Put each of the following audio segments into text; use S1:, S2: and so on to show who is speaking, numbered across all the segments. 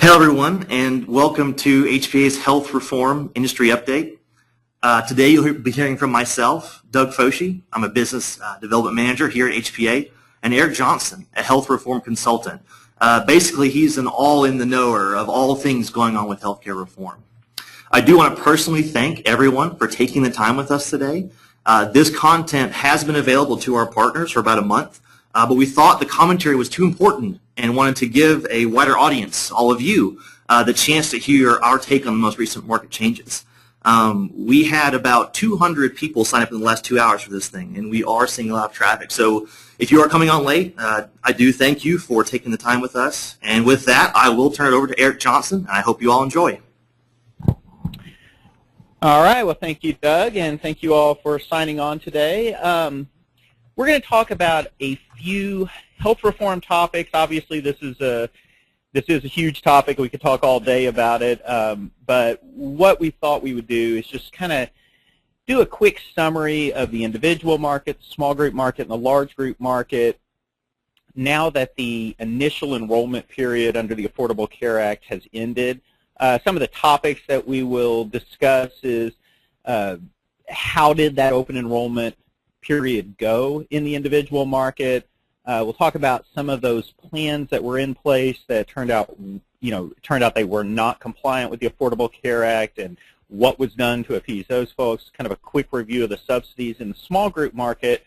S1: Hello everyone, and welcome to HPA's Health Reform Industry Update. Today you'll be hearing from myself, Doug Foshi. I'm a business development manager here at HPA, and Eric Johnson, a health reform consultant. Basically, he's an all-in-the-knower of all things going on with healthcare reform. I do want to personally thank everyone for taking the time with us today. This content has been available to our partners for about a month, but we thought the commentary was too important and wanted to give a wider audience, all of you, the chance to hear our take on the most recent market changes. We had about 200 people sign up in the last 2 hours for this thing, and we are seeing a lot of traffic. So if you are coming on late, I do thank you for taking the time with us. And with that, I will turn it over to Eric Johnson, and I hope you all enjoy.
S2: All right. Well, thank you, Doug, and thank you all for signing on today. We're going to talk about a few health reform topics. Obviously, this is a huge topic. We could talk all day about it, but what we thought we would do is just kind of do a quick summary of the individual market, the small group market, and the large group market now that the initial enrollment period under the Affordable Care Act has ended. Some of the topics that we will discuss is how did that open enrollment period go in the individual market. We'll talk about some of those plans that were in place that turned out they were not compliant with the Affordable Care Act and what was done to appease those folks. Kind of a quick review of the subsidies in the small group market.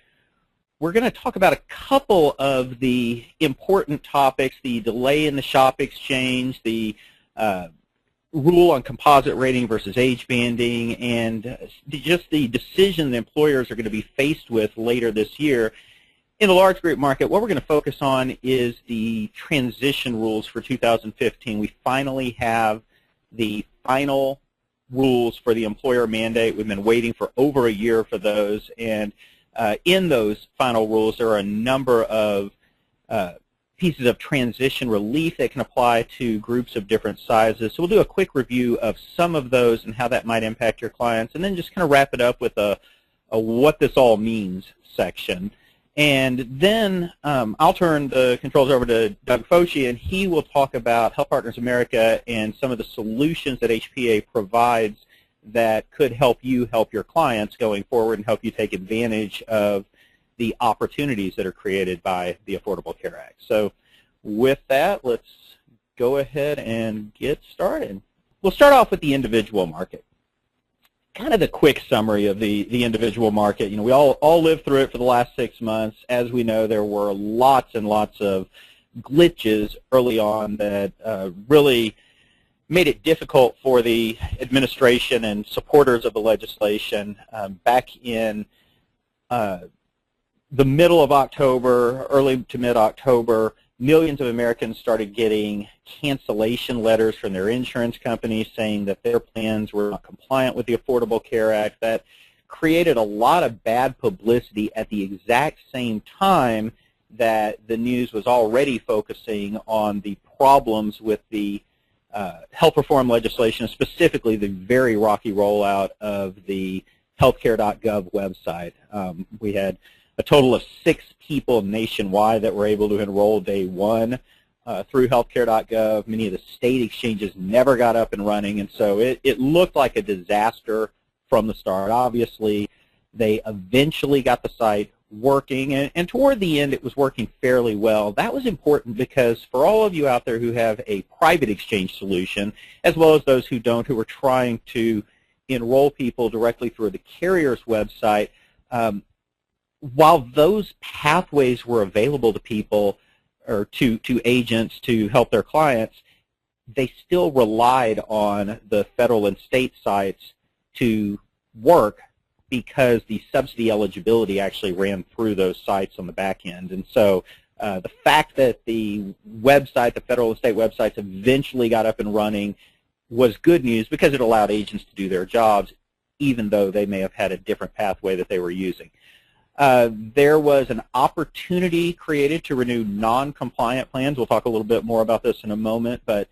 S2: We're going to talk about a couple of the important topics: the delay in the SHOP exchange, the rule on composite rating versus age banding, and just the decision the employers are going to be faced with later this year. In the large group market, what we're going to focus on is the transition rules for 2015. We finally have the final rules for the employer mandate. We've been waiting for over a year for those, and in those final rules there are a number of pieces of transition relief that can apply to groups of different sizes. So we'll do a quick review of some of those and how that might impact your clients, and then just kind of wrap it up with a what this all means section. And then I'll turn the controls over to Doug Foshi, and he will talk about Health Partners America and some of the solutions that HPA provides that could help you help your clients going forward and help you take advantage of the opportunities that are created by the Affordable Care Act. So with that, let's go ahead and get started. We'll start off with the individual market. Kind of the quick summary of the individual market. You know, we all lived through it for the last 6 months. As we know, there were lots and lots of glitches early on that really made it difficult for the administration and supporters of the legislation. Back in the middle of October, early to mid-October, millions of Americans started getting cancellation letters from their insurance companies saying that their plans were not compliant with the Affordable Care Act. That created a lot of bad publicity at the exact same time that the news was already focusing on the problems with the health reform legislation, specifically the very rocky rollout of the healthcare.gov website. We had a total of 6 people nationwide that were able to enroll day one through healthcare.gov. Many of the state exchanges never got up and running, and so it looked like a disaster from the start. Obviously, they eventually got the site working, and toward the end it was working fairly well. That was important because for all of you out there who have a private exchange solution, as well as those who don't, who are trying to enroll people directly through the carrier's website, while those pathways were available to people or to agents to help their clients, they still relied on the federal and state sites to work because the subsidy eligibility actually ran through those sites on the back end. And so the fact that the website, the federal and state websites, eventually got up and running was good news because it allowed agents to do their jobs, even though they may have had a different pathway that they were using. There was an opportunity created to renew non-compliant plans. We'll talk a little bit more about this in a moment, but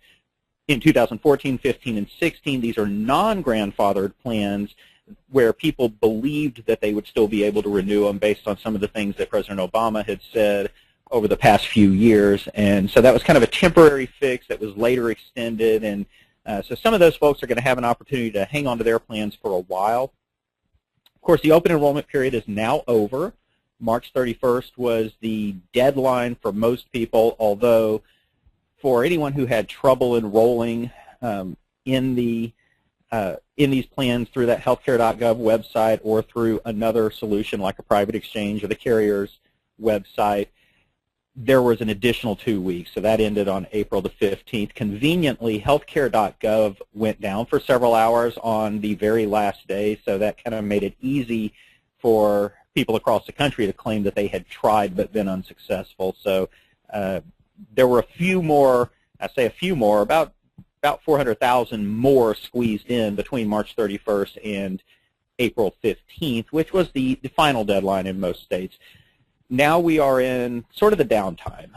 S2: in 2014, 15, and 16, these are non-grandfathered plans where people believed that they would still be able to renew them based on some of the things that President Obama had said over the past few years, and so that was kind of a temporary fix that was later extended, and so some of those folks are going to have an opportunity to hang on to their plans for a while. Of course, the open enrollment period is now over. March 31st was the deadline for most people, although for anyone who had trouble enrolling in these plans through that healthcare.gov website or through another solution like a private exchange or the carrier's website, there was an additional 2 weeks, so that ended on April the 15th. Conveniently, healthcare.gov went down for several hours on the very last day, so that kind of made it easy for people across the country to claim that they had tried but been unsuccessful. So there were a few more, I say a few more, about 400,000 more squeezed in between March 31st and April 15th, which was the final deadline in most states. Now we are in sort of the downtime.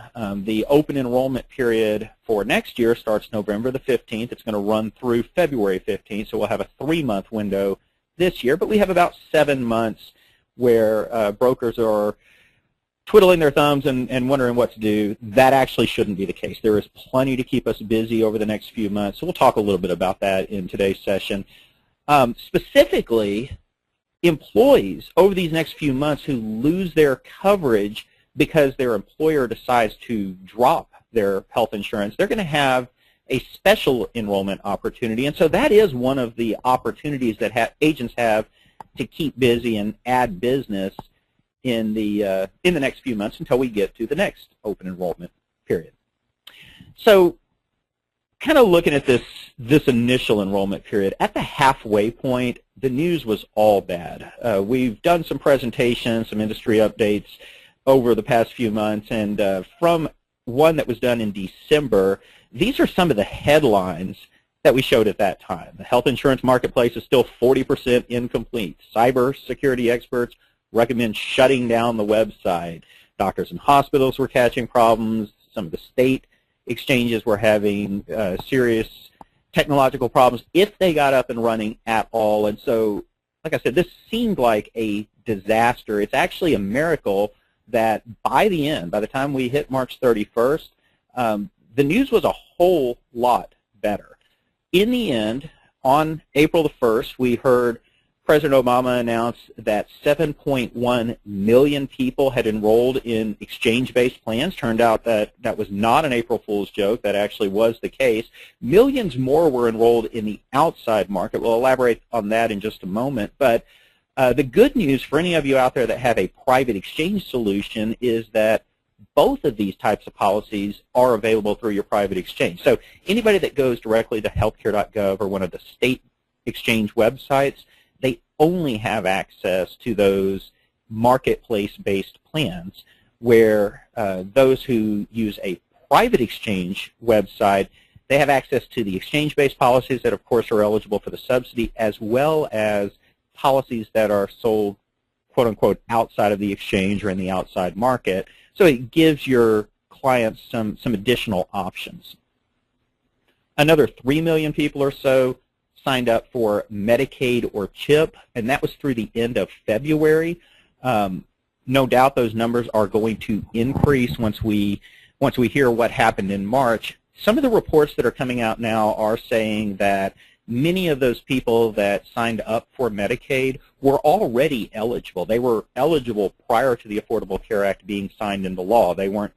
S2: The open enrollment period for next year starts November the 15th. It's going to run through February 15th, so we'll have a 3-month window this year, but we have about 7 months where brokers are twiddling their thumbs and wondering what to do. That actually shouldn't be the case. There is plenty to keep us busy over the next few months, so we'll talk a little bit about that in today's session. Specifically, employees over these next few months who lose their coverage because their employer decides to drop their health insurance, they're going to have a special enrollment opportunity, and so that is one of the opportunities that agents have to keep busy and add business in the next few months until we get to the next open enrollment period. So kind of looking at this initial enrollment period, at the halfway point, the news was all bad. We've done some presentations, some industry updates over the past few months, and from one that was done in December, these are some of the headlines that we showed at that time. The health insurance marketplace is still 40% incomplete. Cybersecurity experts recommend shutting down the website. Doctors and hospitals were catching problems. Some of the state exchanges were having serious technological problems if they got up and running at all. And so, like I said, this seemed like a disaster. It's actually a miracle that by the time we hit March 31st, the news was a whole lot better. In the end, on April the 1st, we heard President Obama announce that 7.1 million people had enrolled in exchange-based plans. Turned out that that was not an April Fool's joke. That actually was the case. Millions more were enrolled in the outside market. We'll elaborate on that in just a moment. But the good news for any of you out there that have a private exchange solution is that both of these types of policies are available through your private exchange. So anybody that goes directly to healthcare.gov or one of the state exchange websites, they only have access to those marketplace-based plans, where those who use a private exchange website, they have access to the exchange-based policies that, of course, are eligible for the subsidy, as well as policies that are sold, quote-unquote, outside of the exchange or in the outside market. So it gives your clients some additional options. Another 3 million people or so signed up for Medicaid or CHIP, and that was through the end of February. No doubt those numbers are going to increase once we hear what happened in March. Some of the reports that are coming out now are saying that many of those people that signed up for Medicaid were already eligible. They were eligible prior to the Affordable Care Act being signed into law. They weren't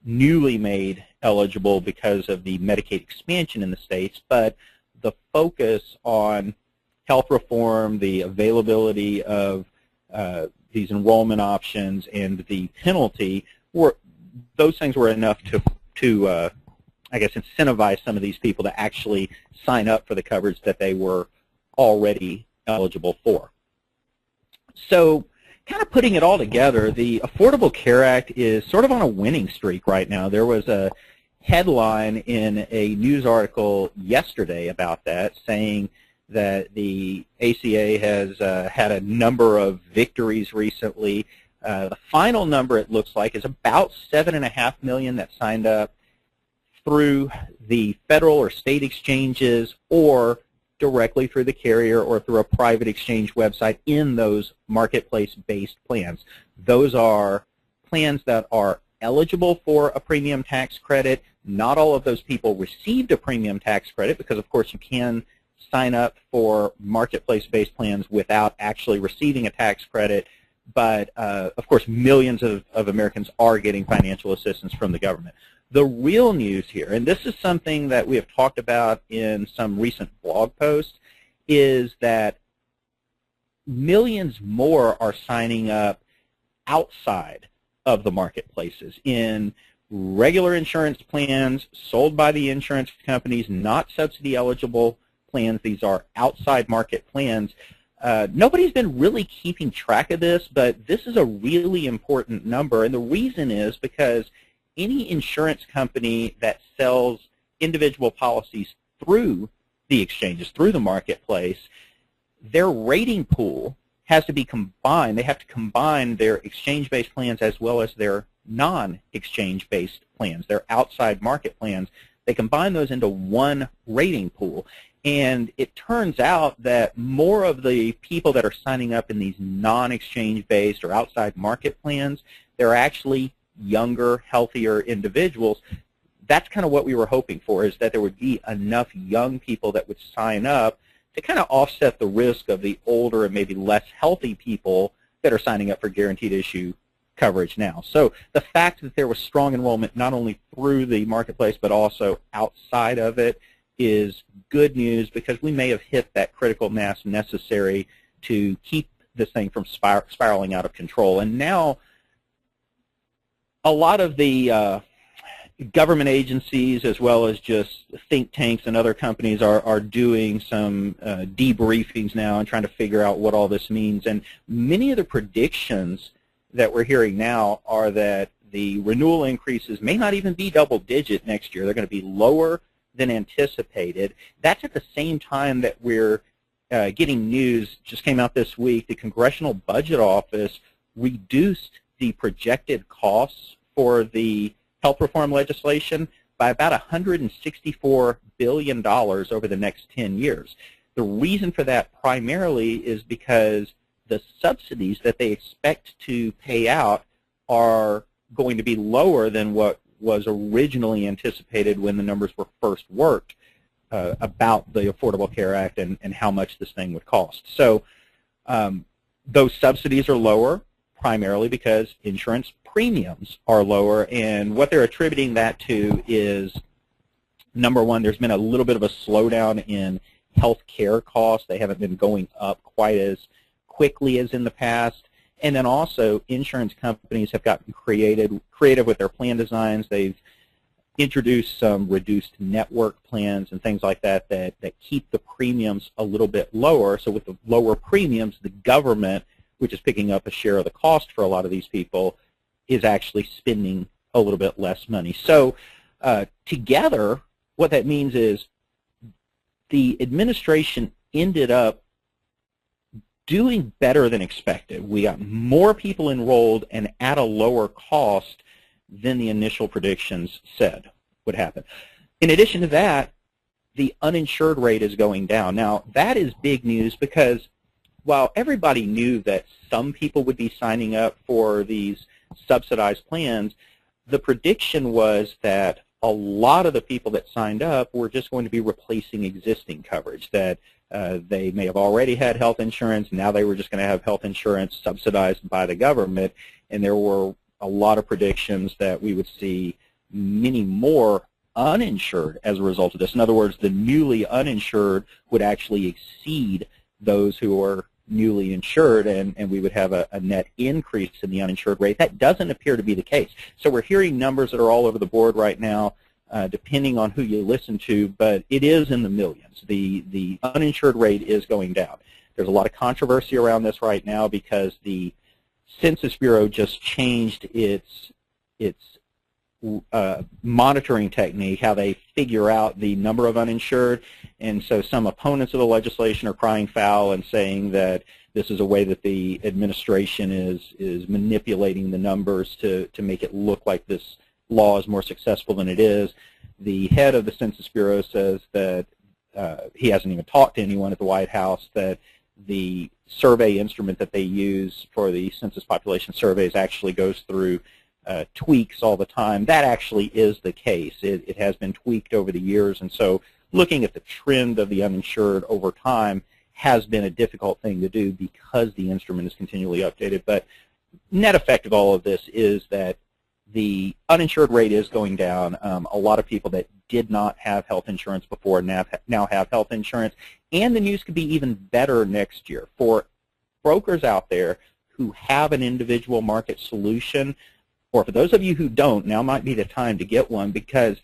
S2: newly made eligible because of the Medicaid expansion in the states, but the focus on health reform, the availability of these enrollment options, and the penalty, those things were enough to I guess, incentivize some of these people to actually sign up for the coverage that they were already eligible for. So kind of putting it all together, the Affordable Care Act is sort of on a winning streak right now. There was a headline in a news article yesterday about that, saying that the ACA has had a number of victories recently. The final number, it looks like, is about 7.5 million that signed up through the federal or state exchanges or directly through the carrier or through a private exchange website in those marketplace-based plans. Those are plans that are eligible for a premium tax credit. Not all of those people received a premium tax credit because, of course, you can sign up for marketplace-based plans without actually receiving a tax credit. But, of course, millions of Americans are getting financial assistance from the government. The real news here, and this is something that we have talked about in some recent blog posts, is that millions more are signing up outside of the marketplaces in regular insurance plans sold by the insurance companies, not subsidy-eligible plans. These are outside market plans. Nobody's been really keeping track of this, but this is a really important number, and the reason is because any insurance company that sells individual policies through the exchanges, through the marketplace, their rating pool has to be combined. They have to combine their exchange-based plans as well as their non-exchange-based plans, their outside market plans. They combine those into one rating pool. And it turns out that more of the people that are signing up in these non-exchange-based or outside market plans, they're actually younger, healthier individuals. That's kind of what we were hoping for, is that there would be enough young people that would sign up to kind of offset the risk of the older and maybe less healthy people that are signing up for guaranteed issue coverage now. So the fact that there was strong enrollment not only through the marketplace but also outside of it is good news, because we may have hit that critical mass necessary to keep this thing from spiraling out of control. And now a lot of the government agencies, as well as just think tanks and other companies, are doing some debriefings now and trying to figure out what all this means. And many of the predictions that we're hearing now are that the renewal increases may not even be double-digit next year. They're going to be lower than anticipated. That's at the same time that we're getting news, just came out this week, the Congressional Budget Office reduced the projected costs for the health reform legislation by about $164 billion over the next 10 years. The reason for that primarily is because the subsidies that they expect to pay out are going to be lower than what was originally anticipated when the numbers were first worked about the Affordable Care Act and how much this thing would cost. So those subsidies are lower primarily because insurance premiums are lower, and what they're attributing that to is, number one, there's been a little bit of a slowdown in health care costs. They haven't been going up quite as quickly as in the past. And then also, insurance companies have gotten creative with their plan designs. They've introduced some reduced network plans and things like that that keep the premiums a little bit lower. So with the lower premiums, the government, which is picking up a share of the cost for a lot of these people, is actually spending a little bit less money. So together, what that means is the administration ended up doing better than expected. We got more people enrolled and at a lower cost than the initial predictions said would happen. In addition to that, the uninsured rate is going down. Now, that is big news because while everybody knew that some people would be signing up for these subsidized plans, the prediction was that a lot of the people that signed up were just going to be replacing existing coverage, that they may have already had health insurance, now they were just going to have health insurance subsidized by the government, and there were a lot of predictions that we would see many more uninsured as a result of this. In other words, the newly uninsured would actually exceed those who are newly insured, and we would have a net increase in the uninsured rate. That doesn't appear to be the case. So we're hearing numbers that are all over the board right now, depending on who you listen to, but it is in the millions. The uninsured rate is going down. There's a lot of controversy around this right now because the Census Bureau just changed its monitoring technique, how they figure out the number of uninsured, and so some opponents of the legislation are crying foul and saying that this is a way that the administration is manipulating the numbers to make it look like this law is more successful than it is. The head of the Census Bureau says that he hasn't even talked to anyone at the White House, that the survey instrument that they use for the census population surveys actually goes through tweaks all the time. That actually is the case. It has been tweaked over the years, and so looking at the trend of the uninsured over time has been a difficult thing to do because the instrument is continually updated. But net effect of all of this is that the uninsured rate is going down. A lot of people that did not have health insurance before now have health insurance, and the news could be even better next year. For brokers out there who have an individual market solution, or for those of you who don't, now might be the time to get one, because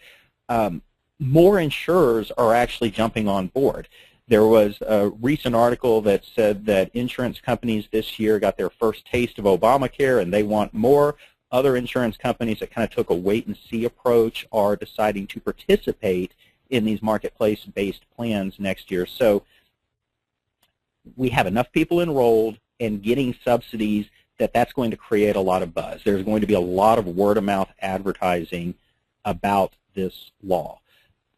S2: more insurers are actually jumping on board. There was a recent article that said that insurance companies this year got their first taste of Obamacare and they want more. Other insurance companies that kind of took a wait-and-see approach are deciding to participate in these marketplace-based plans next year. So we have enough people enrolled and getting subsidies that's going to create a lot of buzz. There's going to be a lot of word-of-mouth advertising about this law.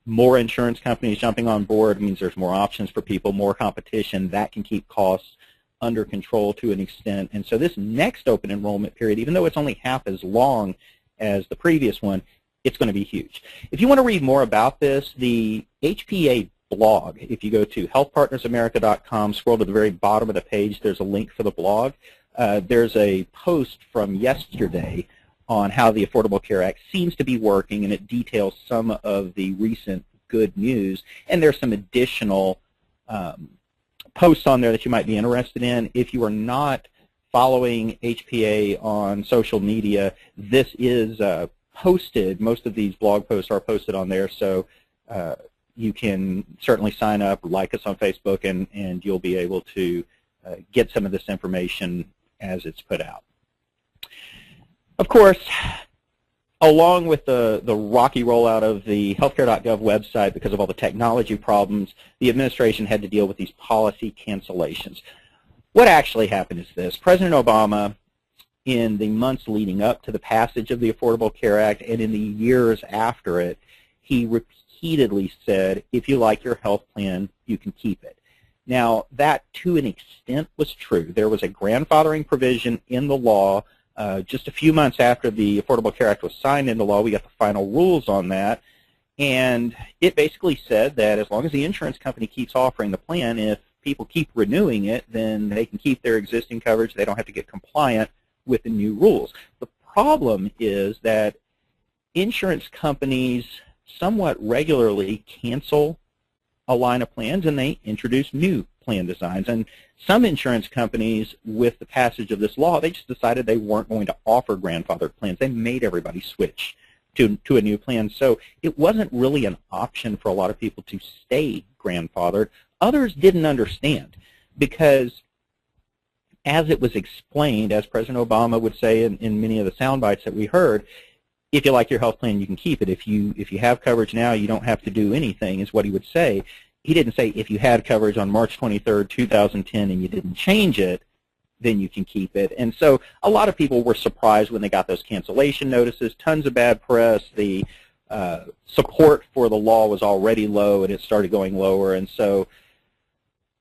S2: More insurance companies jumping on board means there's more options for people, more competition. That can keep costs under control to an extent. And so this next open enrollment period, even though it's only half as long as the previous one, it's going to be huge. If you want to read more about this, the HPA blog, if you go to healthpartnersamerica.com, scroll to the very bottom of the page, there's a link for the blog. There's a post from yesterday on how the Affordable Care Act seems to be working, and it details some of the recent good news. And there's some additional posts on there that you might be interested in. If you are not following HPA on social media, this is posted. Most of these blog posts are posted on there, so you can certainly sign up, like us on Facebook, and you'll be able to get some of this information as it's put out. Of course, along with the rocky rollout of the healthcare.gov website because of all the technology problems, the administration had to deal with these policy cancellations. What actually happened is this. President Obama, in the months leading up to the passage of the Affordable Care Act and in the years after it, he repeatedly said, if you like your health plan, you can keep it. Now, that to an extent was true. There was a grandfathering provision in the law. Just a few months after the Affordable Care Act was signed into law, we got the final rules on that, and it basically said that as long as the insurance company keeps offering the plan, if people keep renewing it, then they can keep their existing coverage. They don't have to get compliant with the new rules. The problem is that insurance companies somewhat regularly cancel a line of plans and they introduce new plan designs. And some insurance companies, with the passage of this law, they just decided they weren't going to offer grandfathered plans. They made everybody switch to a new plan. So it wasn't really an option for a lot of people to stay grandfathered. Others didn't understand because, as it was explained, as President Obama would say in many of the sound bites that we heard, if you like your health plan, you can keep it. If you have coverage now, you don't have to do anything, is what he would say. He didn't say if you had coverage on March 23rd, 2010, and you didn't change it, then you can keep it. And so a lot of people were surprised when they got those cancellation notices, tons of bad press. The support for the law was already low, and it started going lower. And so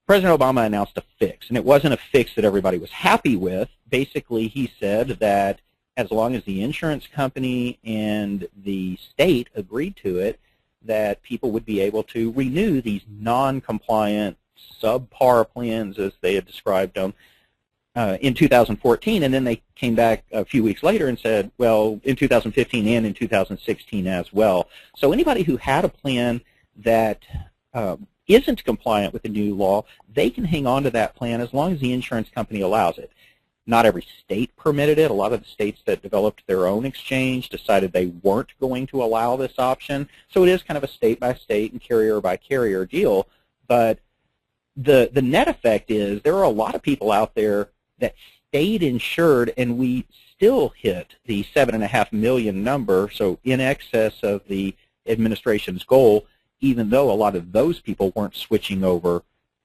S2: President Obama announced a fix, and it wasn't a fix that everybody was happy with. Basically, he said that as long as the insurance company and the state agreed to it, that people would be able to renew these non-compliant subpar plans, as they had described them, in 2014. And then they came back a few weeks later and said, well, in 2015 and in 2016 as well. So anybody who had a plan that isn't compliant with the new law, they can hang on to that plan as long as the insurance company allows it. Not every state permitted it. A lot of the states that developed their own exchange decided they weren't going to allow this option. So it is kind of a state-by-state and carrier-by-carrier deal. But the net effect is there are a lot of people out there that stayed insured, and we still hit the 7.5 million number, so in excess of the administration's goal, even though a lot of those people weren't switching over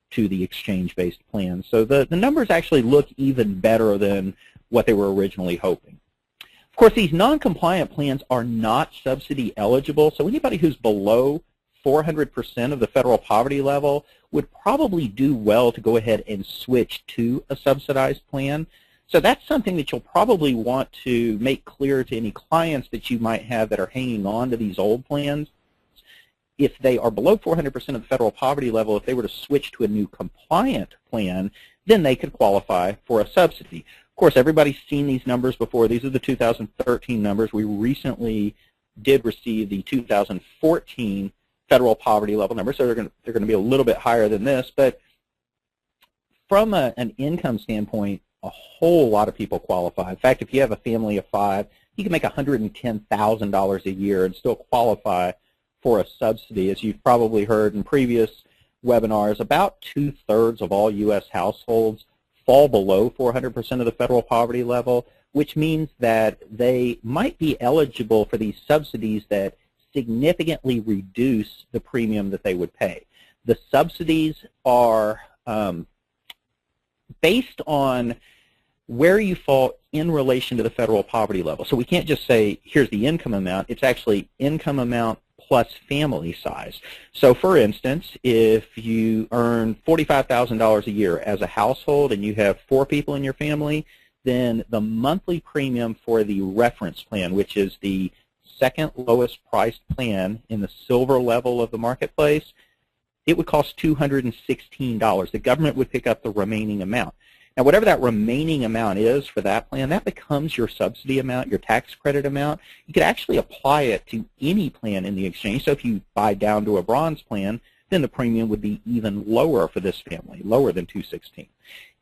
S2: to the exchange-based plan. So the numbers actually look even better than what they were originally hoping. Of course, these non-compliant plans are not subsidy eligible, so anybody who's below 400% of the federal poverty level would probably do well to go ahead and switch to a subsidized plan. So that's something that you'll probably want to make clear to any clients that you might have that are hanging on to these old plans. If they are below 400% of the federal poverty level, if they were to switch to a new compliant plan, then they could qualify for a subsidy. Of course, everybody's seen these numbers before. These are the 2013 numbers. We recently did receive the 2014 federal poverty level numbers, so they're going to be a little bit higher than this. But from an income standpoint, a whole lot of people qualify. In fact, if you have a family of 5, you can make $110,000 a year and still qualify for a subsidy. As you've probably heard in previous webinars, about 2/3 of all U.S. households fall below 400% of the federal poverty level, which means that they might be eligible for these subsidies that significantly reduce the premium that they would pay. The subsidies are based on where you fall in relation to the federal poverty level. So we can't just say, here's the income amount. It's actually income amount plus family size. So for instance, if you earn $45,000 a year as a household and you have 4 people in your family, then the monthly premium for the reference plan, which is the second lowest priced plan in the silver level of the marketplace, it would cost $216. The government would pick up the remaining amount. Now, whatever that remaining amount is for that plan, that becomes your subsidy amount, your tax credit amount. You could actually apply it to any plan in the exchange. So if you buy down to a bronze plan, then the premium would be even lower for this family, lower than $216.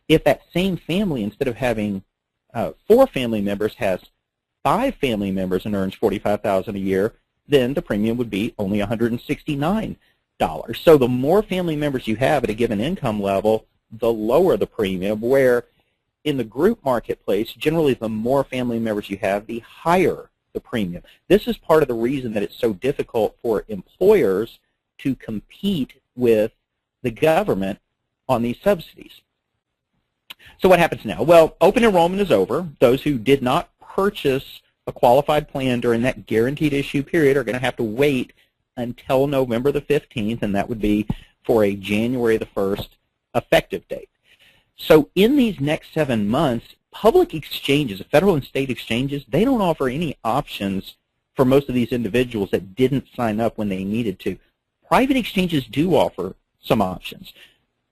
S2: If that same family, instead of having 4 family members, has 5 family members and earns $45,000 a year, then the premium would be only $169. So the more family members you have at a given income level, the lower the premium, where in the group marketplace, generally the more family members you have, the higher the premium. This is part of the reason that it's so difficult for employers to compete with the government on these subsidies. So what happens now? Well, open enrollment is over. Those who did not purchase a qualified plan during that guaranteed issue period are going to have to wait until November the 15th, and that would be for a January the 1st effective date. So in these next 7 months, public exchanges, federal and state exchanges, they don't offer any options for most of these individuals that didn't sign up when they needed to. Private exchanges do offer some options.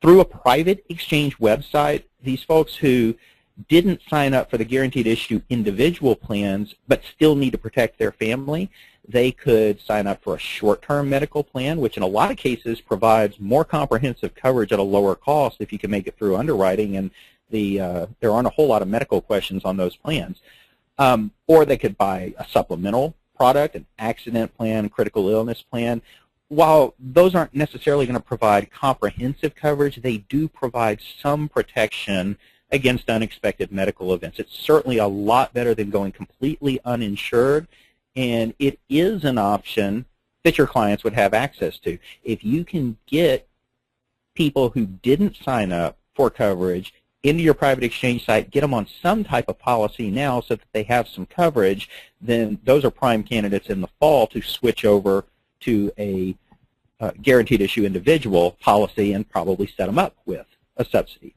S2: Through a private exchange website, these folks who didn't sign up for the guaranteed issue individual plans but still need to protect their family, they could sign up for a short-term medical plan, which in a lot of cases provides more comprehensive coverage at a lower cost if you can make it through underwriting, and there aren't a whole lot of medical questions on those plans. Or they could buy a supplemental product, an accident plan, critical illness plan. While those aren't necessarily going to provide comprehensive coverage, they do provide some protection against unexpected medical events. It's certainly a lot better than going completely uninsured, and it is an option that your clients would have access to. If you can get people who didn't sign up for coverage into your private exchange site, get them on some type of policy now so that they have some coverage, then those are prime candidates in the fall to switch over to a guaranteed issue individual policy and probably set them up with a subsidy.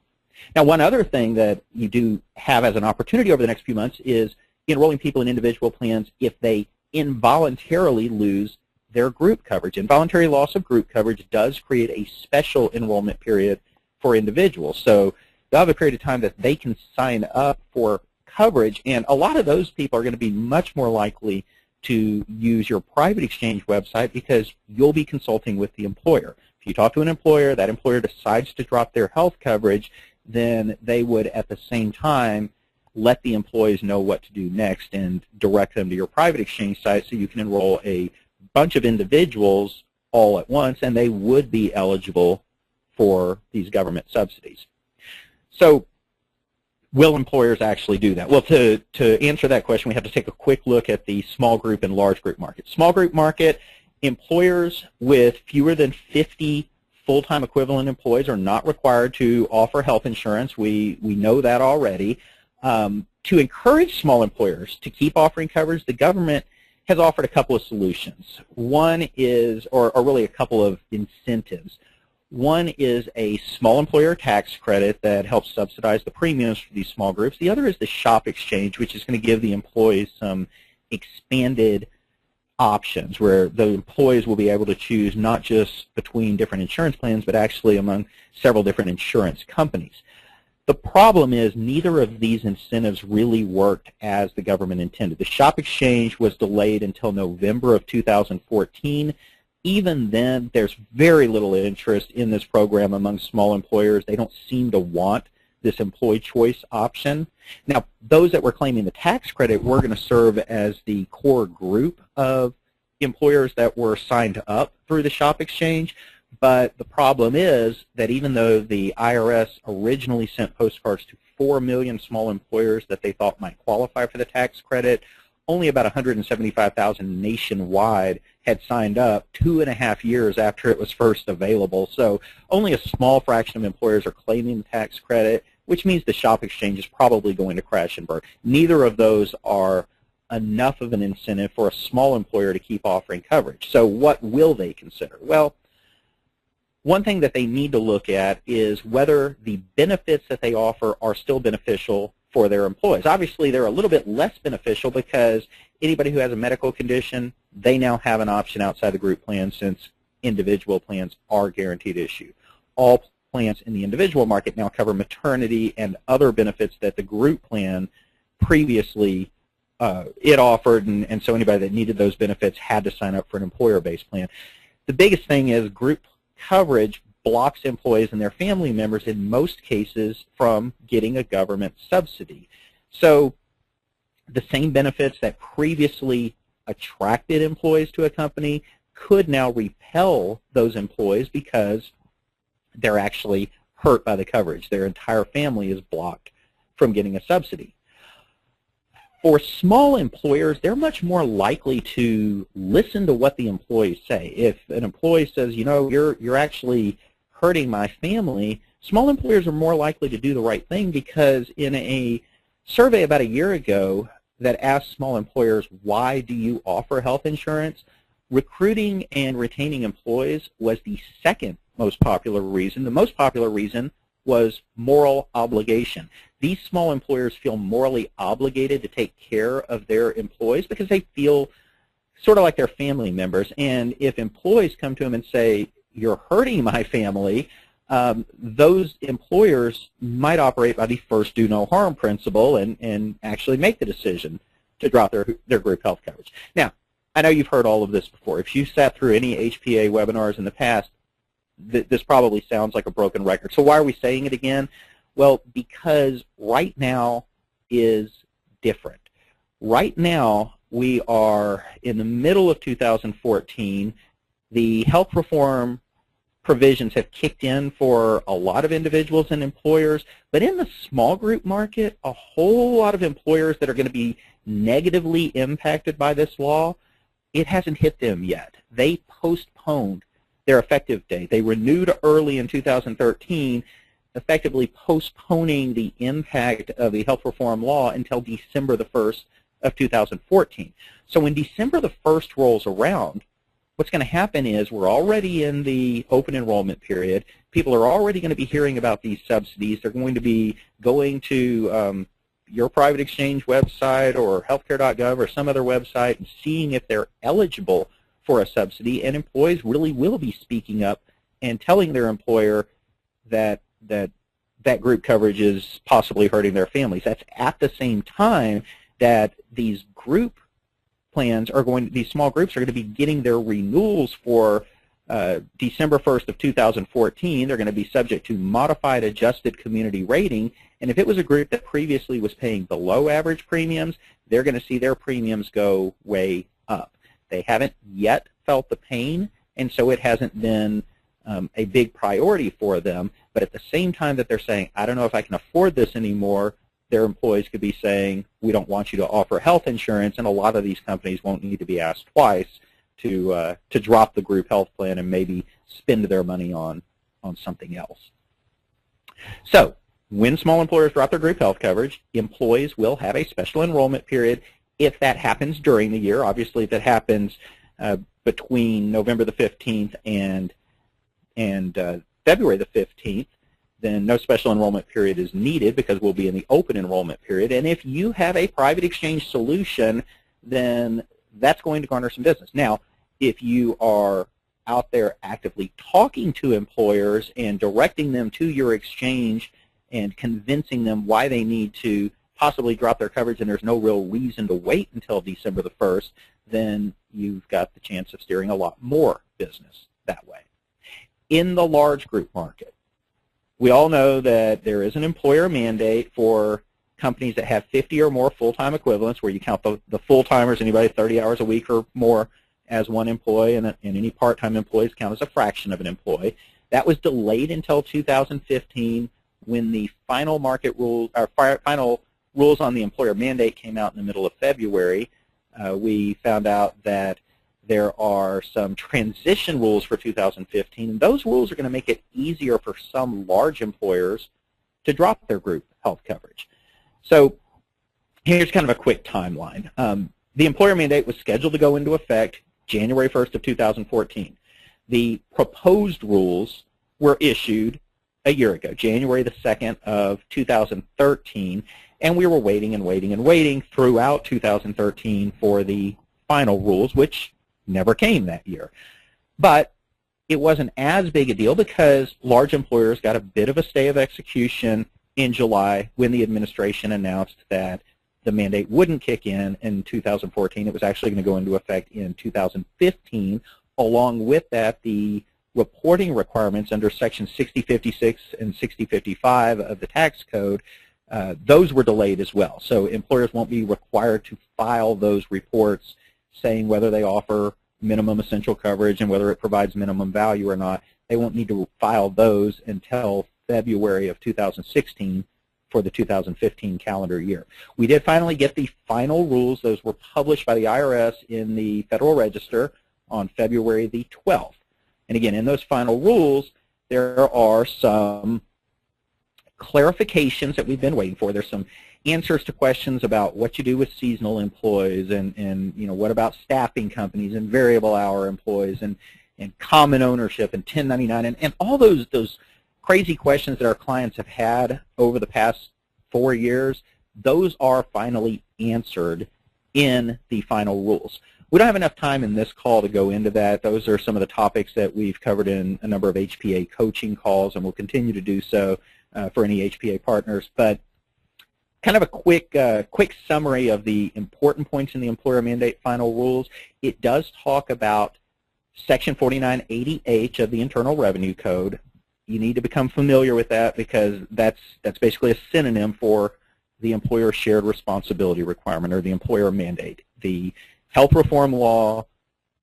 S2: Now, one other thing that you do have as an opportunity over the next few months is enrolling people in individual plans if they involuntarily lose their group coverage. Involuntary loss of group coverage does create a special enrollment period for individuals. So they'll have a period of time that they can sign up for coverage, and a lot of those people are going to be much more likely to use your private exchange website because you'll be consulting with the employer. If you talk to an employer, that employer decides to drop their health coverage, then they would at the same time let the employees know what to do next and direct them to your private exchange site so you can enroll a bunch of individuals all at once, and they would be eligible for these government subsidies. So will employers actually do that? Well, to answer that question, we have to take a quick look at the small group and large group market. Small group market, employers with fewer than 50 full-time equivalent employees are not required to offer health insurance. We know that already. To encourage small employers to keep offering coverage, the government has offered a couple of solutions. One is, or really a couple of incentives. One is a small employer tax credit that helps subsidize the premiums for these small groups. The other is the shop exchange, which is going to give the employees some expanded options where the employees will be able to choose not just between different insurance plans, but actually among several different insurance companies. The problem is neither of these incentives really worked as the government intended. The shop exchange was delayed until November of 2014. Even then, there's very little interest in this program among small employers. They don't seem to want this employee choice option. Now, those that were claiming the tax credit were going to serve as the core group of employers that were signed up through the shop exchange. But the problem is that even though the IRS originally sent postcards to 4 million small employers that they thought might qualify for the tax credit, only about 175,000 nationwide had signed up 2.5 years after it was first available. So only a small fraction of employers are claiming the tax credit, which means the shop exchange is probably going to crash and burn. Neither of those are enough of an incentive for a small employer to keep offering coverage. So what will they consider? Well, one thing that they need to look at is whether the benefits that they offer are still beneficial for their employees. Obviously, they're a little bit less beneficial because anybody who has a medical condition, they now have an option outside the group plan since individual plans are guaranteed issue. All plans in the individual market now cover maternity and other benefits that the group plan previously it offered, and so anybody that needed those benefits had to sign up for an employer-based plan. The biggest thing is group coverage blocks employees and their family members in most cases from getting a government subsidy. So the same benefits that previously attracted employees to a company could now repel those employees because they're actually hurt by the coverage. Their entire family is blocked from getting a subsidy. For small employers, they're much more likely to listen to what the employees say. If an employee says, you know, you're actually hurting my family, small employers are more likely to do the right thing because in a survey about a year ago that asked small employers, why do you offer health insurance, recruiting and retaining employees was the second most popular reason. The most popular reason was moral obligation. These small employers feel morally obligated to take care of their employees because they feel sort of like they're family members. And if employees come to them and say, you're hurting my family, those employers might operate by the first do no harm principle and actually make the decision to drop their group health coverage. Now, I know you've heard all of this before. If you sat through any HPA webinars in the past, this probably sounds like a broken record. So why are we saying it again? Well, because right now is different. Right now, we are in the middle of 2014. The health reform provisions have kicked in for a lot of individuals and employers, but in the small group market, a whole lot of employers that are going to be negatively impacted by this law, it hasn't hit them yet. They postponed their effective date. They renewed early in 2013, effectively postponing the impact of the health reform law until December the 1st of 2014. So when December the 1st rolls around, what's going to happen is we're already in the open enrollment period. People are already going to be hearing about these subsidies. They're going to be going to your private exchange website or healthcare.gov or some other website and seeing if they're eligible for a subsidy, and employees really will be speaking up and telling their employer that group coverage is possibly hurting their families. That's at the same time that these group plans are these small groups are going to be getting their renewals for December 1st of 2014. They're going to be subject to modified adjusted community rating, and if it was a group that previously was paying below average premiums, they're going to see their premiums go way up. They haven't yet felt the pain, and so it hasn't been a big priority for them. But at the same time that they're saying, I don't know if I can afford this anymore, their employees could be saying, we don't want you to offer health insurance, and a lot of these companies won't need to be asked twice to drop the group health plan and maybe spend their money on something else. So when small employers drop their group health coverage, employees will have a special enrollment period if that happens during the year. Obviously, if it happens between November the 15th and February the 15th, then no special enrollment period is needed because we'll be in the open enrollment period. And if you have a private exchange solution, then that's going to garner some business. Now, if you are out there actively talking to employers and directing them to your exchange and convincing them why they need to possibly drop their coverage and there's no real reason to wait until December the 1st, then you've got the chance of steering a lot more business that way. In the large group market, we all know that there is an employer mandate for companies that have 50 or more full-time equivalents, where you count the full-timers, anybody 30 hours a week or more, as one employee, and any part-time employees count as a fraction of an employee. That was delayed until 2015 when the final market rules, or final rules on the employer mandate came out in the middle of February. We found out that there are some transition rules for 2015, and those rules are going to make it easier for some large employers to drop their group health coverage. So here's kind of a quick timeline. The employer mandate was scheduled to go into effect January 1st of 2014. The proposed rules were issued a year ago, January the 2nd of 2013, and we were waiting and waiting and waiting throughout 2013 for the final rules, which never came that year. But it wasn't as big a deal because large employers got a bit of a stay of execution in July when the administration announced that the mandate wouldn't kick in 2014. It was actually going to go into effect in 2015. Along with that, the reporting requirements under Section 6056 and 6055 of the tax code, those were delayed as well. So employers won't be required to file those reports saying whether they offer minimum essential coverage and whether it provides minimum value or not. They won't need to file those until February of 2016 for the 2015 calendar year. We did finally get the final rules. Those were published by the IRS in the Federal Register on February the 12th. And again, in those final rules, there are some clarifications that we've been waiting for. There's some answers to questions about what you do with seasonal employees and you know, what about staffing companies and variable hour employees and common ownership and 1099 and all those crazy questions that our clients have had over the past 4 years. Those are finally answered in the final rules. We don't have enough time in this call to go into that. Those are some of the topics that we've covered in a number of HPA coaching calls, and we'll continue to do so for any HPA partners. But kind of a quick summary of the important points in the employer mandate final rules. It does talk about Section 4980H of the Internal Revenue Code. You need to become familiar with that because that's basically a synonym for the employer shared responsibility requirement or the employer mandate. The health reform law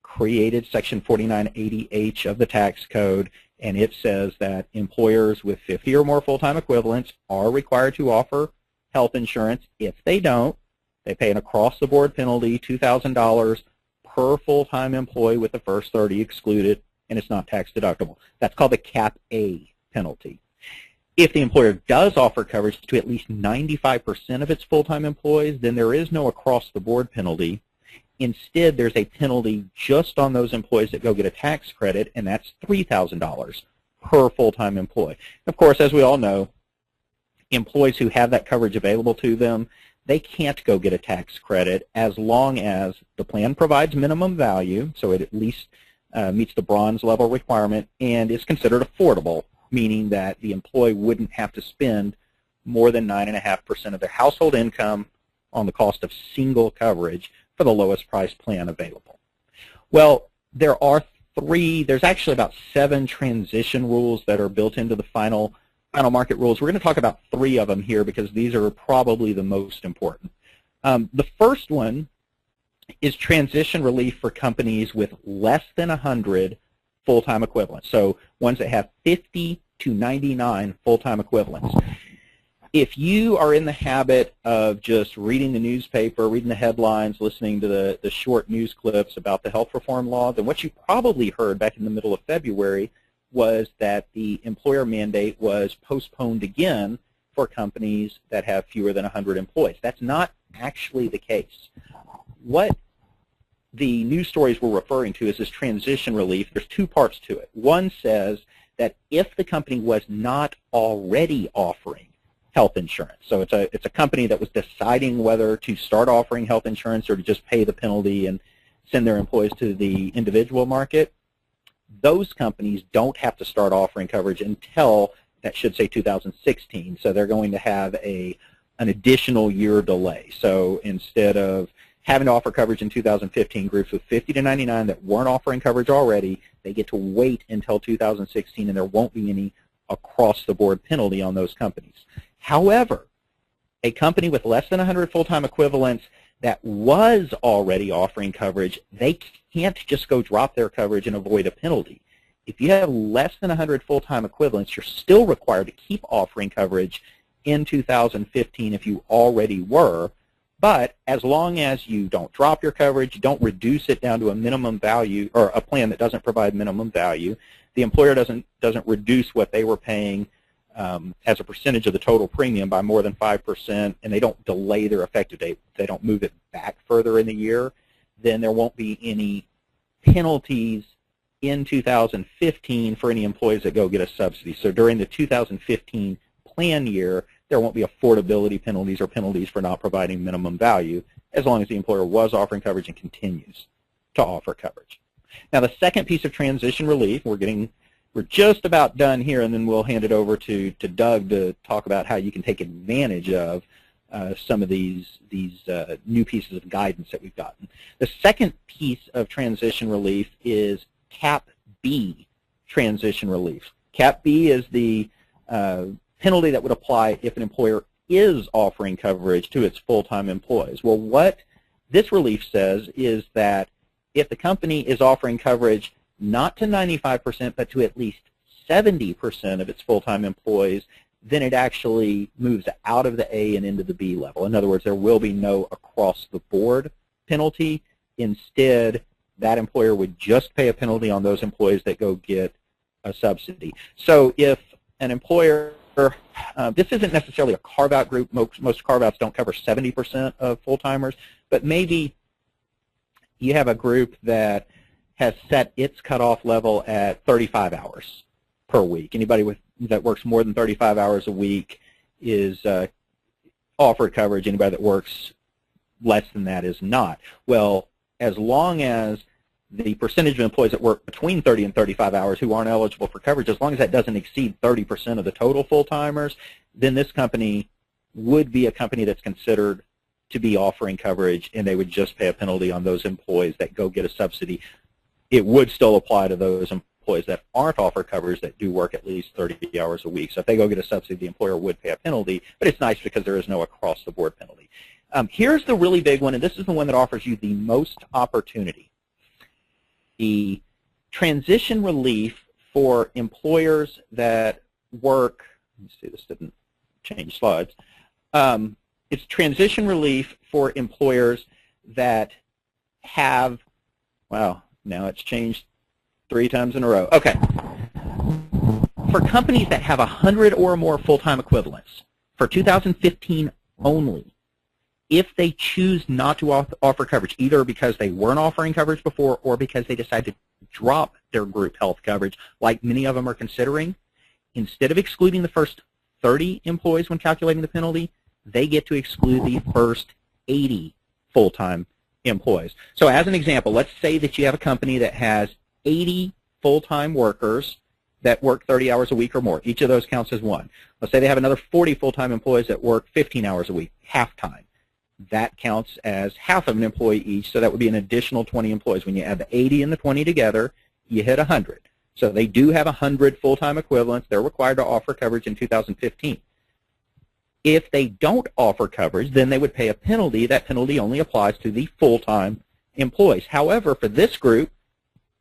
S2: created Section 4980H of the tax code, and it says that employers with 50 or more full-time equivalents are required to offer health insurance. If they don't, they pay an across-the-board penalty, $2,000 per full-time employee with the first 30 excluded, and it's not tax deductible. That's called the Cap A penalty. If the employer does offer coverage to at least 95% of its full-time employees, then there is no across-the-board penalty. Instead, there's a penalty just on those employees that go get a tax credit, and that's $3,000 per full-time employee. Of course, as we all know, employees who have that coverage available to them, they can't go get a tax credit as long as the plan provides minimum value, so it at least meets the bronze level requirement, and is considered affordable, meaning that the employee wouldn't have to spend more than 9.5% of their household income on the cost of single coverage for the lowest price plan available. Well, there's actually about 7 transition rules that are built into the final market rules. We're going to talk about 3 of them here because these are probably the most important. The first one is transition relief for companies with less than 100 full-time equivalents, so ones that have 50 to 99 full-time equivalents. If you are in the habit of just reading the newspaper, reading the headlines, listening to the short news clips about the health reform law, then what you probably heard back in the middle of February was that the employer mandate was postponed again for companies that have fewer than 100 employees. That's not actually the case. What the news stories we're referring to is this transition relief. There's 2 parts to it. One says that if the company was not already offering health insurance, so it's a company that was deciding whether to start offering health insurance or to just pay the penalty and send their employees to the individual market, those companies don't have to start offering coverage until, that should say 2016. So they're going to have an additional year delay. So instead of having to offer coverage in 2015, groups with 50 to 99 that weren't offering coverage already, they get to wait until 2016, and there won't be any across-the-board penalty on those companies. However, a company with less than 100 full-time equivalents that was already offering coverage, they can't just go drop their coverage and avoid a penalty. If you have less than 100 full-time equivalents, you're still required to keep offering coverage in 2015 if you already were, but as long as you don't drop your coverage, you don't reduce it down to a minimum value or a plan that doesn't provide minimum value, the employer doesn't reduce what they were paying as a percentage of the total premium by more than 5%, and they don't delay their effective date, they don't move it back further in the year, then there won't be any penalties in 2015 for any employees that go get a subsidy. So during the 2015 plan year, there won't be affordability penalties or penalties for not providing minimum value, as long as the employer was offering coverage and continues to offer coverage. Now, the second piece of transition relief, we're just about done here, and then we'll hand it over to Doug to talk about how you can take advantage of some of these new pieces of guidance that we've gotten. The second piece of transition relief is Cap B transition relief. Cap B is the penalty that would apply if an employer is offering coverage to its full-time employees. Well, what this relief says is that if the company is offering coverage not to 95% but to at least 70% of its full-time employees, then it actually moves out of the A and into the B level. In other words, there will be no across-the-board penalty. Instead, that employer would just pay a penalty on those employees that go get a subsidy. So if an employer, this isn't necessarily a carve-out group. Most carve-outs don't cover 70% of full-timers, but maybe you have a group that has set its cutoff level at 35 hours per week. Anybody that works more than 35 hours a week is offered coverage. Anybody that works less than that is not. Well, as long as the percentage of employees that work between 30 and 35 hours who aren't eligible for coverage, as long as that doesn't exceed 30% of the total full-timers, then this company would be a company that's considered to be offering coverage, and they would just pay a penalty on those employees that go get a subsidy. It would still apply to those employees that aren't offered coverage that do work at least 30 hours a week. So if they go get a subsidy, the employer would pay a penalty, but it's nice because there is no across-the-board penalty. Here's the really big one, and this is the one that offers you the most opportunity. The transition relief for employers that work, let me see, this didn't change slides. It's transition relief for employers that have, wow, now it's changed 3 times in a row. Okay. For companies that have 100 or more full-time equivalents, for 2015 only, if they choose not to offer coverage, either because they weren't offering coverage before or because they decided to drop their group health coverage, like many of them are considering, instead of excluding the first 30 employees when calculating the penalty, they get to exclude the first 80 full-time employees. So as an example, let's say that you have a company that has 80 full-time workers that work 30 hours a week or more. Each of those counts as one. Let's say they have another 40 full-time employees that work 15 hours a week, half-time. That counts as half of an employee each, so that would be an additional 20 employees. When you add the 80 and the 20 together, you hit 100. So they do have 100 full-time equivalents. They're required to offer coverage in 2015. If they don't offer coverage, then they would pay a penalty. That penalty only applies to the full-time employees. However, for this group,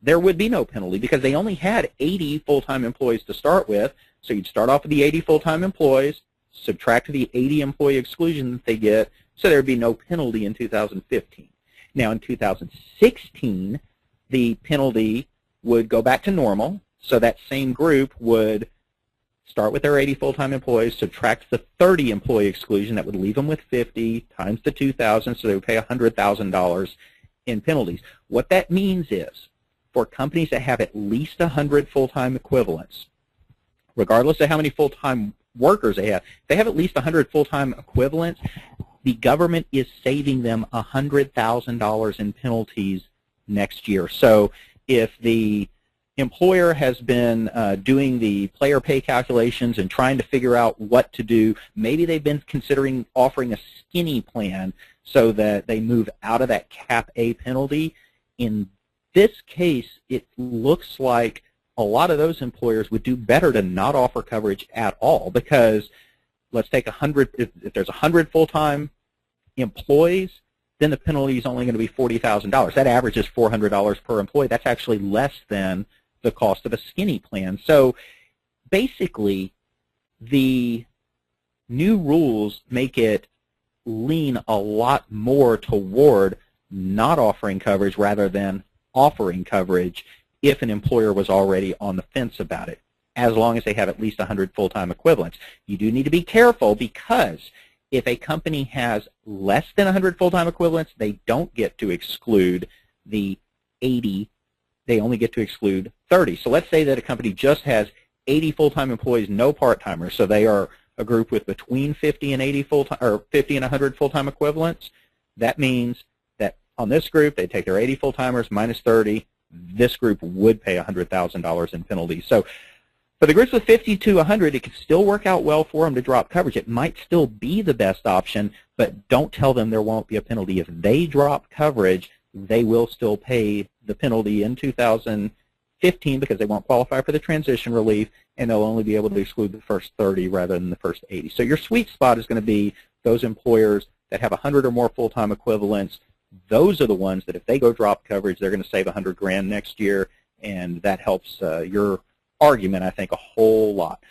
S2: there would be no penalty because they only had 80 full-time employees to start with. So you'd start off with the 80 full-time employees, subtract the 80 employee exclusion that they get, so there would be no penalty in 2015. Now in 2016, the penalty would go back to normal, so that same group would start with their 80 full-time employees, subtract the 30 employee exclusion, that would leave them with 50 times the 2,000, so they would pay $100,000 in penalties. What that means is, for companies that have at least 100 full-time equivalents, regardless of how many full-time workers they have. If they have at least 100 full-time equivalents, the government is saving them $100,000 in penalties next year. So if the employer has been doing the player pay calculations and trying to figure out what to do, maybe they've been considering offering a skinny plan so that they move out of that Cap A penalty. In this case, it looks like a lot of those employers would do better to not offer coverage at all, because let's take 100, if there's 100 full-time employees, then the penalty is only going to be $40,000. That averages $400 per employee. That's actually less than the cost of a skinny plan. So basically, the new rules make it lean a lot more toward not offering coverage rather than offering coverage if an employer was already on the fence about it, as long as they have at least 100 full-time equivalents. You do need to be careful, because if a company has less than 100 full-time equivalents, they don't get to exclude the 80. They only get to exclude 30. So let's say that a company just has 80 full-time employees, no part-timers. So they are a group with between 50 and 80 full-time, or 50 and 100 full-time equivalents. That means that on this group, they take their 80 full-timers minus 30. This group would pay $100,000 in penalties. So for the groups with 50 to 100, it could still work out well for them to drop coverage. It might still be the best option, but don't tell them there won't be a penalty. If they drop coverage, they will still pay the penalty in 2015 because they won't qualify for the transition relief, and they'll only be able to exclude the first 30 rather than the first 80. So your sweet spot is going to be those employers that have 100 or more full-time equivalents. Those are the ones that if they go drop coverage, they're going to save $100,000 next year, and that helps your argument, I think, a whole lot.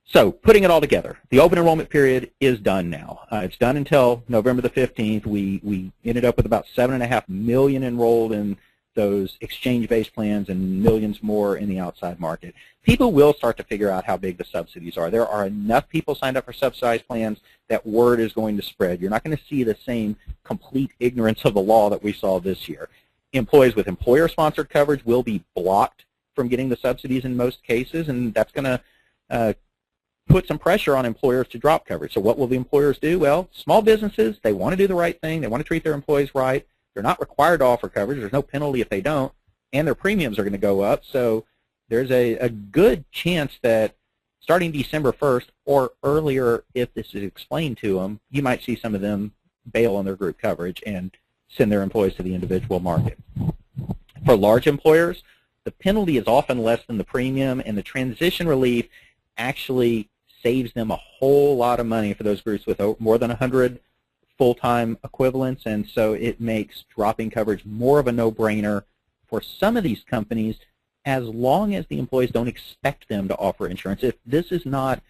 S2: So putting it all together, the open enrollment period is done now. It's done until November the 15th. We ended up with about 7.5 million enrolled in those exchange-based plans and millions more in the outside market. People will start to figure out how big the subsidies are. There are enough people signed up for subsidized plans that word is going to spread. You're not going to see the same complete ignorance of the law that we saw this year. Employees with employer-sponsored coverage will be blocked from getting the subsidies in most cases, and that's going to put some pressure on employers to drop coverage. So what will the employers do? Well, small businesses, they want to do the right thing. They want to treat their employees right. They're not required to offer coverage. There's no penalty if they don't, and their premiums are going to go up. So there's a good chance that starting December 1st or earlier, if this is explained to them, you might see some of them bail on their group coverage and send their employees to the individual market. For large employers, the penalty is often less than the premium, and the transition relief actually saves them a whole lot of money for those groups with more than 100 full-time equivalents, and so it makes dropping coverage more of a no-brainer for some of these companies, as long as the employees don't expect them to offer insurance. If this is not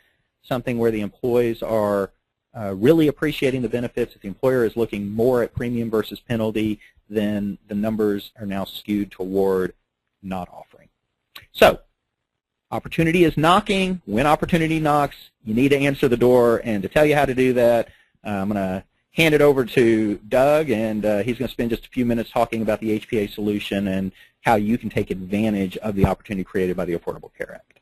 S2: something where the employees are really appreciating the benefits, if the employer is looking more at premium versus penalty, then the numbers are now skewed toward not offering. So opportunity is knocking. When opportunity knocks, you need to answer the door, and to tell you how to do that, I'm going to hand it over to Doug, and he's going to spend just a few minutes talking about the HPA solution and how you can take advantage of the opportunity created by the Affordable Care Act.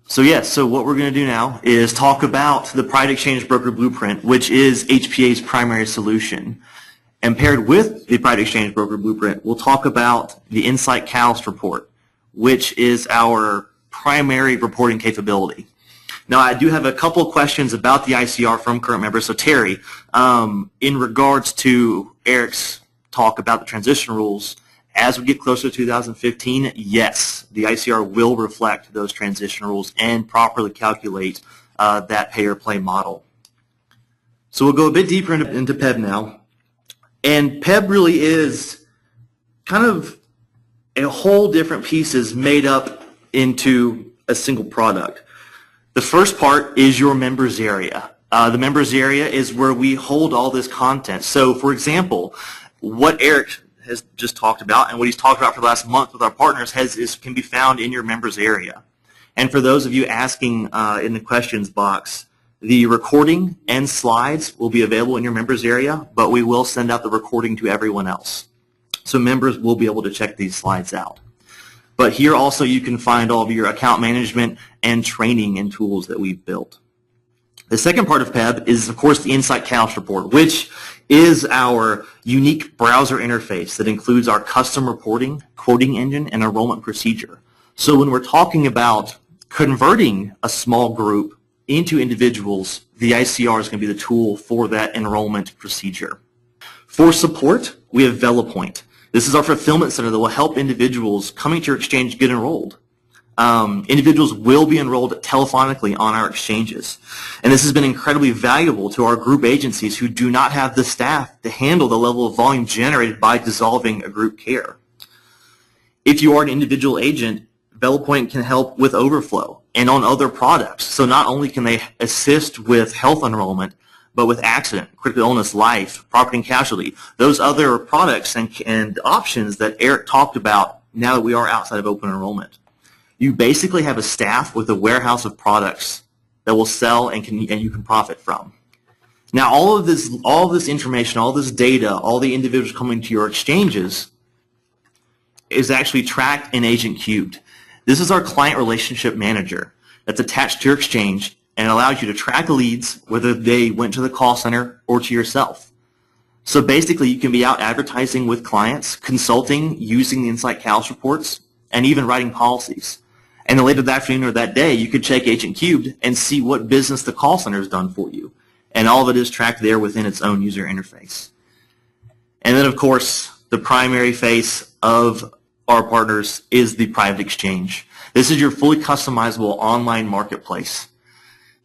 S1: So yes, so what we're going to do now is talk about the Private Exchange Broker Blueprint, which is HPA's primary solution. And paired with the Private Exchange Broker Blueprint, we'll talk about the Insight Catalyst report, which is our primary reporting capability. Now, I do have a couple of questions about the ICR from current members. So Terry, in regards to Eric's talk about the transition rules, as we get closer to 2015, yes, the ICR will reflect those transition rules and properly calculate that pay-or-play model. So we'll go a bit deeper into PEB now. And PEB really is kind of a whole different pieces made up into a single product. The first part is your members area. The members area is where we hold all this content. So, for example, what Eric has just talked about and what he's talked about for the last month with our partners can be found in your members area. And for those of you asking in the questions box, the recording and slides will be available in your members area, but we will send out the recording to everyone else. So members will be able to check these slides out. But here also you can find all of your account management and training and tools that we've built. The second part of PEB is, of course, the Insight Calc Report, which is our unique browser interface that includes our custom reporting, quoting engine, and enrollment procedure. So when we're talking about converting a small group into individuals, the ICR is going to be the tool for that enrollment procedure. For support, we have VeloPoint. This is our fulfillment center that will help individuals coming to your exchange get enrolled. Individuals will be enrolled telephonically on our exchanges. And this has been incredibly valuable to our group agencies who do not have the staff to handle the level of volume generated by dissolving a group care. If you are an individual agent, VeloPoint can help with overflow and on other products. So not only can they assist with health enrollment, but with accident, critical illness, life, property and casualty, those other products and options that Eric talked about now that we are outside of open enrollment. You basically have a staff with a warehouse of products that will sell and you can profit from. Now all of this information, all this data, all the individuals coming to your exchanges is actually tracked in Agent Cubed. This is our client relationship manager that's attached to your exchange and allows you to track leads whether they went to the call center or to yourself. So basically you can be out advertising with clients, consulting, using the Insight Calc reports, and even writing policies. And then later that afternoon or that day, you could check Agent Cubed and see what business the call center has done for you. And all of it is tracked there within its own user interface. And then, of course, the primary face of our partners is the private exchange. This is your fully customizable online marketplace.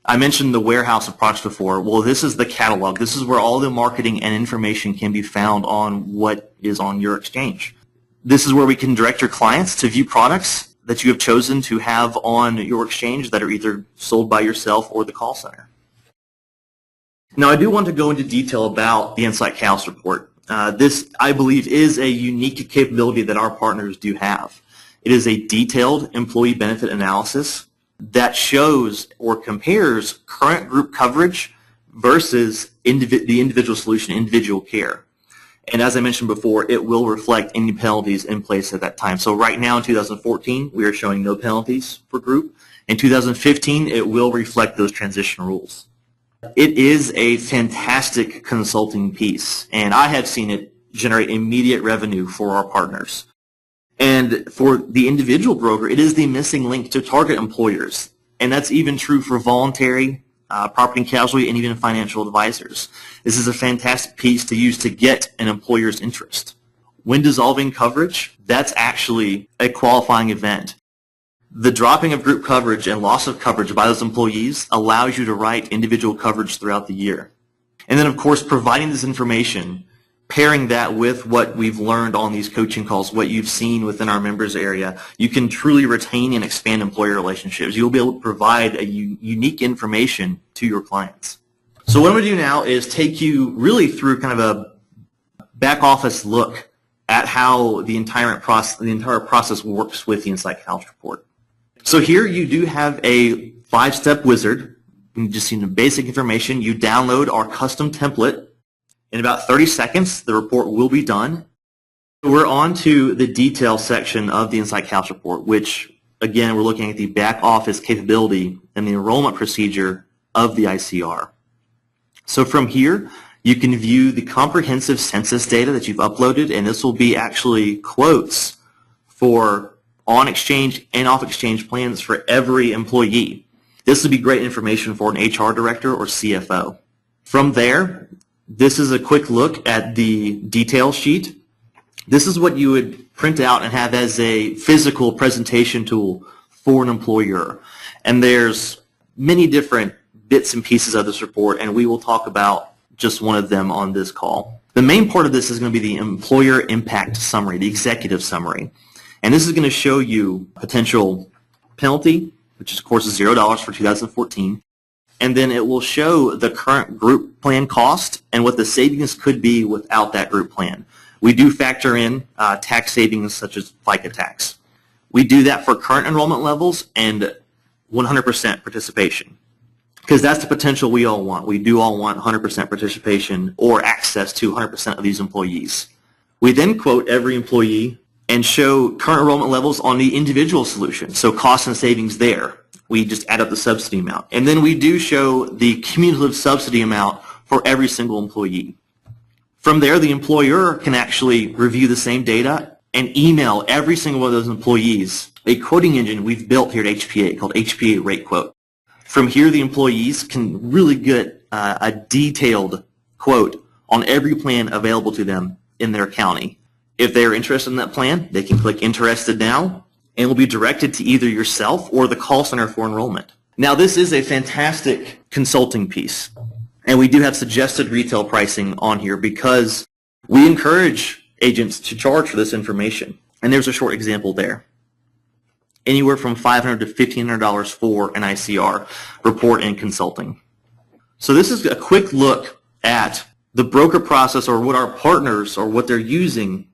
S1: I mentioned the warehouse of products before. Well, this is the catalog. This is where all the marketing and information can be found on what is on your exchange. This is where we can direct your clients to view products that you have chosen to have on your exchange that are either sold by yourself or the call center. Now, I do want to go into detail about the Insight Calc report. This, I believe, is a unique capability that our partners do have. It is a detailed employee benefit analysis that shows or compares current group coverage versus the individual solution, individual care. And as I mentioned before, it will reflect any penalties in place at that time. So right now in 2014, we are showing no penalties for group. In 2015, it will reflect those transition rules. It is a fantastic consulting piece, and I have seen it generate immediate revenue for our partners. And for the individual broker, it is the missing link to target employers. And that's even true for voluntary, property and casualty, and even financial advisors. This is a fantastic piece to use to get an employer's interest. When dissolving coverage, that's actually a qualifying event. The dropping of group coverage and loss of coverage by those employees allows you to write individual coverage throughout the year. And then, of course, providing this information, pairing that with what we've learned on these coaching calls, what you've seen within our members area, you can truly retain and expand employer relationships. You'll be able to provide a unique information to your clients. So what I'm going to do now is take you really through kind of a back office look at how the entire process works with the Insight Calc report. So here you do have a 5-step wizard. You just see the basic information. You download our custom template. In about 30 seconds, the report will be done. We're on to the detail section of the Insight Calc report, which, again, we're looking at the back office capability and the enrollment procedure of the ICR. So from here, you can view the comprehensive census data that you've uploaded, and this will be actually quotes for on-exchange and off-exchange plans for every employee. This would be great information for an HR director or CFO. From there, this is a quick look at the detail sheet. This is what you would print out and have as a physical presentation tool for an employer. And there's many different bits and pieces of this report, and we will talk about just one of them on this call. The main part of this is going to be the employer impact summary, the executive summary. And this is going to show you potential penalty, which is, of course, is $0 for 2014. And then it will show the current group plan cost and what the savings could be without that group plan. We do factor in tax savings such as FICA tax. We do that for current enrollment levels and 100% participation, because that's the potential we all want. We do all want 100% participation or access to 100% of these employees. We then quote every employee and show current enrollment levels on the individual solution, so cost and savings there. We just add up the subsidy amount. And then we do show the cumulative subsidy amount for every single employee. From there, the employer can actually review the same data and email every single one of those employees a quoting engine we've built here at HPA called HPA Rate Quote. From here, the employees can really get a detailed quote on every plan available to them in their county. If they are interested in that plan, they can click Interested Now and will be directed to either yourself or the call center for enrollment. Now, this is a fantastic consulting piece, and we do have suggested retail pricing on here because we encourage agents to charge for this information. And there's a short example there. Anywhere from $500 to $1,500 for an ICR report and consulting. So this is a quick look at the broker process, or what our partners, or what they're using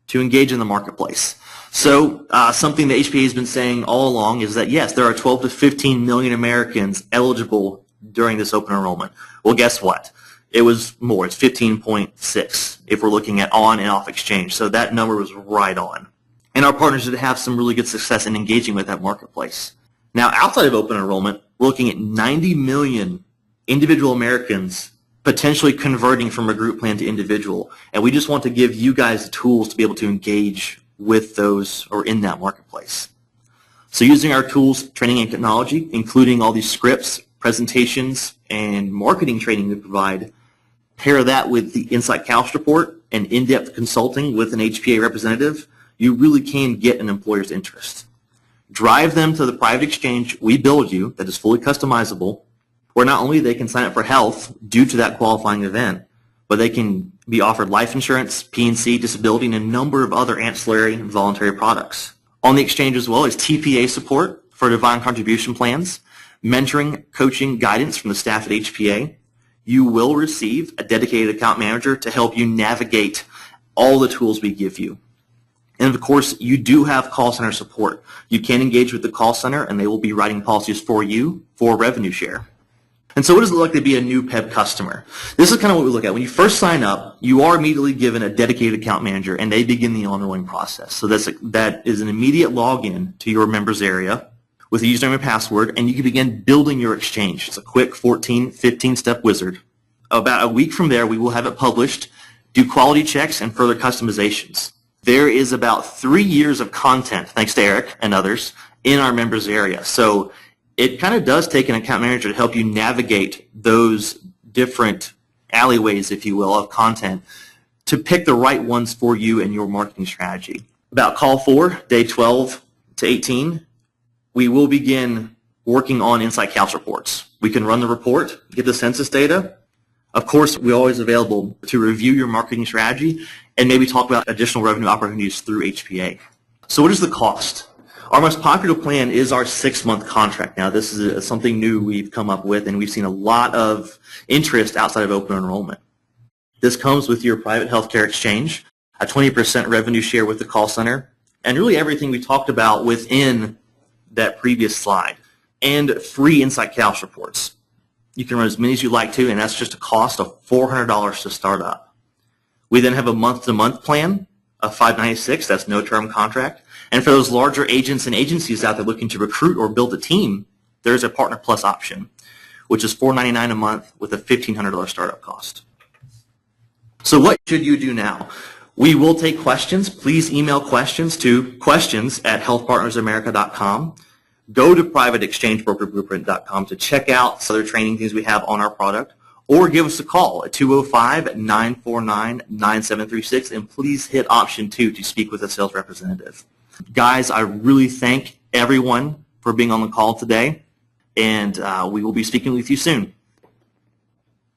S1: to engage in the marketplace. So something that HPA has been saying all along is that, yes, there are 12 to 15 million Americans eligible during this open enrollment. Well, guess what? It was more. It's 15.6 if we're looking at on and off exchange. So that number was right on. And our partners did have some really good success in engaging with that marketplace. Now, outside of open enrollment, we're looking at 90 million individual Americans potentially converting from a group plan to individual. And we just want to give you guys the tools to be able to engage with those, or in that marketplace. So using our tools, training, and technology, including all these scripts, presentations, and marketing training we provide, pair that with the Insight Couch report and in-depth consulting with an HPA representative, you really can get an employer's interest. Drive them to the private exchange we build you that is fully customizable, where not only they can sign up for health due to that qualifying event, but they can be offered life insurance, P&C, disability, and a number of other ancillary and voluntary products. On the exchange as well is TPA support for defined contribution plans, mentoring, coaching, guidance from the staff at HPA. You will receive a dedicated account manager to help you navigate all the tools we give you. And of course, you do have call center support. You can engage with the call center, and they will be writing policies for you for revenue share. And so what does it look like to be a new PEB customer? This is kind of what we look at. When you first sign up, you are immediately given a dedicated account manager, and they begin the onboarding process. So that is an immediate login to your members area with a username and password, and you can begin building your exchange. It's a quick 14, 15-step wizard. About a week from there, we will have it published, do quality checks, and further customizations. There is about 3 years of content, thanks to Eric and others, in our members area. So it kind of does take an account manager to help you navigate those different alleyways, if you will, of content to pick the right ones for you and your marketing strategy. About call 4, day 12 to 18, we will begin working on Insight Couch reports. We can run the report, get the census data. Of course, we're always available to review your marketing strategy and maybe talk about additional revenue opportunities through HPA. So what is the cost? Our most popular plan is our 6-month contract. Now, this is something new we've come up with, and we've seen a lot of interest outside of open enrollment. This comes with your private healthcare exchange, a 20% revenue share with the call center, and really everything we talked about within that previous slide, and free Insight Couch reports. You can run as many as you like to, and that's just a cost of $400 to start up. We then have a month-to-month plan of $596. That's no term contract. And for those larger agents and agencies out there looking to recruit or build a team, there's a Partner Plus option, which is $499 a month with a $1,500 startup cost. So what should you do now? We will take questions. Please email questions to questions@healthpartnersamerica.com. Go to privateexchangebrokerblueprint.com to check out some other training things we have on our product, or give us a call at 205-949-9736, and please hit option 2 to speak with a sales representative. Guys, I really thank everyone for being on the call today, and we will be speaking with you soon.